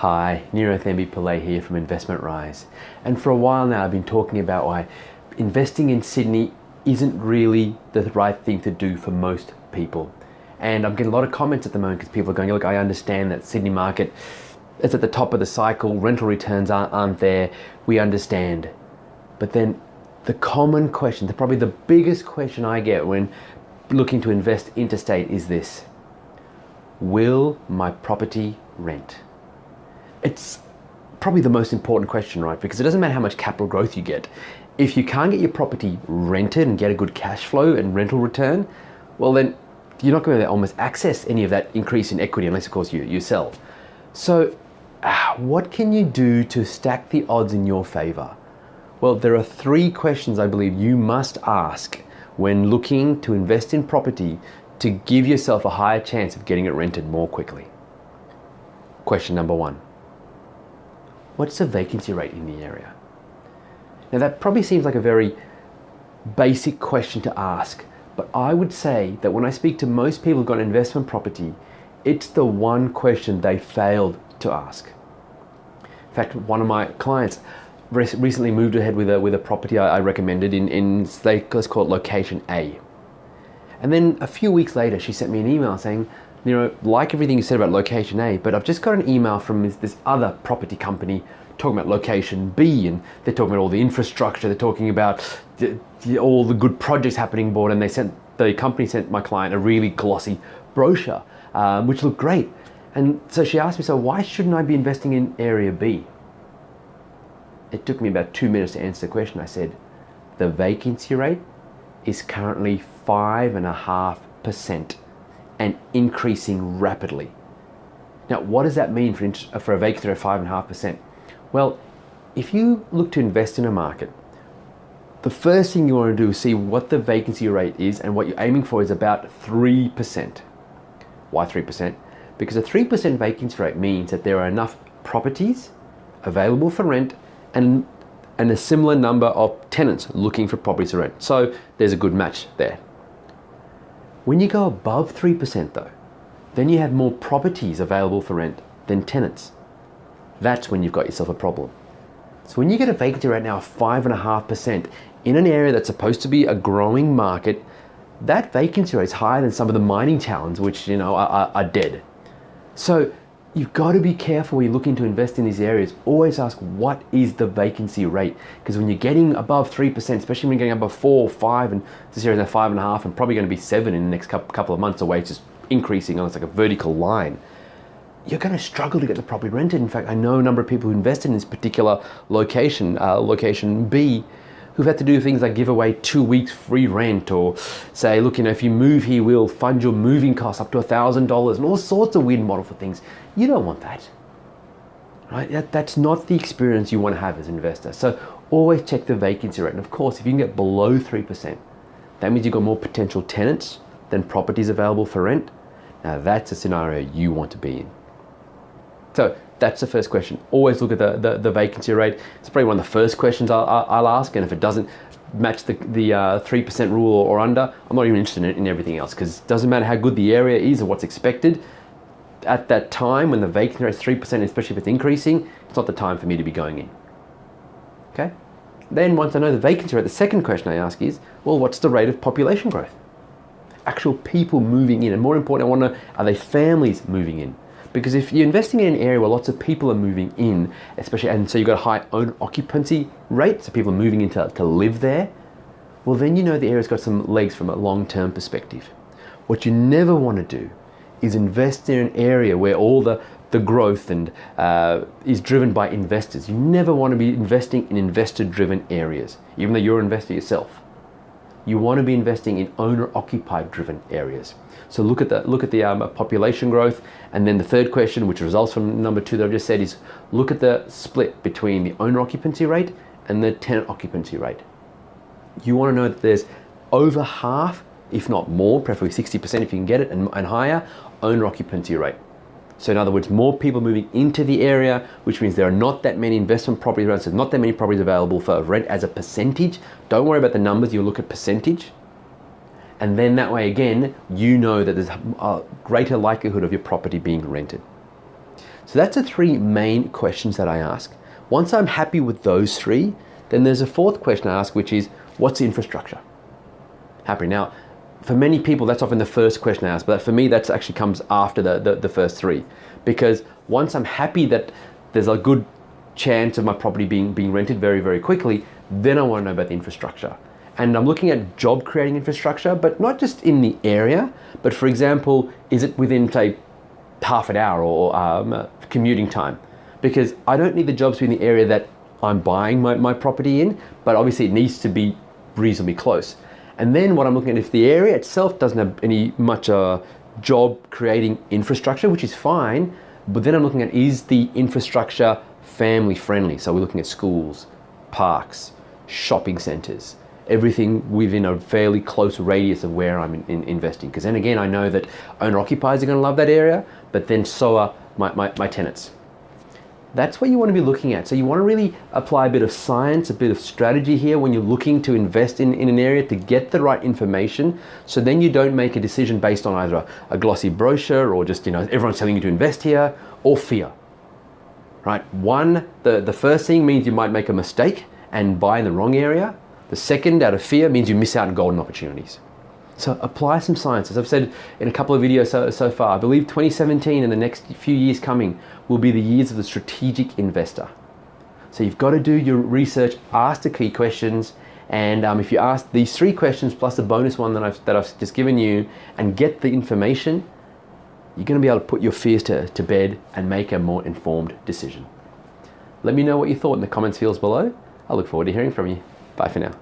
Hi, Niro Pillay here from Investment Rise. And for a while now I've been talking about why investing in Sydney isn't really the right thing to do for most people. And I'm getting a lot of comments at the moment because people are going, look, I understand that Sydney market is at the top of the cycle, rental returns aren't there, we understand. But then the common question, probably the biggest question I get when looking to invest interstate is this: will my property rent? It's probably the most important question, right? Because it doesn't matter how much capital growth you get. If you can't get your property rented and get a good cash flow and rental return, well then you're not going to almost access any of that increase in equity unless of course you sell. So what can you do to stack the odds in your favor? Well, there are three questions I believe you must ask when looking to invest in property to give yourself a higher chance of getting it rented more quickly. Question number one: what's the vacancy rate in the area? Now that probably seems like a very basic question to ask, but I would say that when I speak to most people who've got investment property, it's the one question they failed to ask. In fact, one of my clients recently moved ahead with a property I recommended in let's call it location A. And then a few weeks later, she sent me an email saying, you know, like everything you said about location A, but I've just got an email from this other property company talking about location B, and they're talking about all the infrastructure, they're talking about all the good projects happening aboard, and the company sent my client a really glossy brochure, which looked great. And so she asked me, so why shouldn't I be investing in area B? It took me about 2 minutes to answer the question. I said, the vacancy rate is currently 5.5% and increasing rapidly. Now, what does that mean for a vacancy rate of 5.5%? Well, if you look to invest in a market, the first thing you want to do is see what the vacancy rate is, and what you're aiming for is about 3%. Why 3%? Because a 3% vacancy rate means that there are enough properties available for rent and a similar number of tenants looking for properties to rent. So there's a good match there. When you go above 3% though, then you have more properties available for rent than tenants. That's when you've got yourself a problem. So when you get a vacancy rate now of 5.5% in an area that's supposed to be a growing market, that vacancy rate is higher than some of the mining towns, which are dead. So you've got to be careful when you're looking to invest in these areas. Always ask, what is the vacancy rate? Because when you're getting above 3%, especially when you're getting above 4 or 5, and this area is now 5.5 and probably going to be 7 in the next couple of months away, it's just increasing on, it's like a vertical line, you're going to struggle to get the property rented. In fact, I know a number of people who invested in this particular location, location B, who've had to do things like give away 2 weeks free rent, or say, look, if you move here, we'll fund your moving costs up to $1,000, and all sorts of weird model for things. You don't want that, right? That's not the experience you want to have as an investor. So always check the vacancy rate. And of course, if you can get below 3%, that means you've got more potential tenants than properties available for rent. Now that's a scenario you want to be in. So that's the first question. Always look at the vacancy rate. It's probably one of the first questions I'll ask, and if it doesn't match the 3% rule or under, I'm not even interested in everything else, because it doesn't matter how good the area is or what's expected. At that time, when the vacancy rate is 3%, especially if it's increasing, it's not the time for me to be going in. Okay? Then once I know the vacancy rate, the second question I ask is, well, what's the rate of population growth? Actual people moving in, and more important, I want to know, are they families moving in? Because if you're investing in an area where lots of people are moving in, especially, and so you've got a high owner occupancy rate, so people are moving in to live there, well then you know the area's got some legs from a long-term perspective. What you never want to do is invest in an area where all the growth and is driven by investors. You never want to be investing in investor-driven areas, even though you're an investor yourself. You want to be investing in owner-occupied driven areas. So look at the population growth, and then the third question, which results from number 2 that I've just said, is look at the split between the owner occupancy rate and the tenant occupancy rate. You want to know that there's over half, if not more, preferably 60% if you can get it, and higher, owner occupancy rate. So in other words, more people moving into the area, which means there are not that many investment properties around, so not that many properties available for rent as a percentage. Don't worry about the numbers, you look at percentage. And then that way again, you know that there's a greater likelihood of your property being rented. So that's the three main questions that I ask. Once I'm happy with those three, then there's a fourth question I ask, which is, what's the infrastructure? Happy. Now, for many people, that's often the first question I ask, but for me, that actually comes after the first three. Because once I'm happy that there's a good chance of my property being rented very, very quickly, then I want to know about the infrastructure. And I'm looking at job creating infrastructure, but not just in the area, but for example, is it within, say, half an hour or commuting time? Because I don't need the jobs to be in the area that I'm buying my property in, but obviously it needs to be reasonably close. And then what I'm looking at, if the area itself doesn't have any much job creating infrastructure, which is fine, but then I'm looking at, is the infrastructure family friendly? So we're looking at schools, parks, shopping centers, everything within a fairly close radius of where I'm investing. Because then again, I know that owner occupiers are going to love that area, but then so are my tenants. That's what you want to be looking at. So you want to really apply a bit of science, a bit of strategy here when you're looking to invest in an area to get the right information. So then you don't make a decision based on either a glossy brochure or just, everyone's telling you to invest here, or fear. Right? One, the first thing means you might make a mistake and buy in the wrong area. The second, out of fear, means you miss out on golden opportunities. So apply some science. As I've said in a couple of videos so far, I believe 2017 and the next few years coming will be the years of the strategic investor. So you've got to do your research, ask the key questions, and if you ask these three questions plus a bonus one that I've just given you and get the information, you're going to be able to put your fears to bed and make a more informed decision. Let me know what you thought in the comments fields below. I look forward to hearing from you. Bye for now.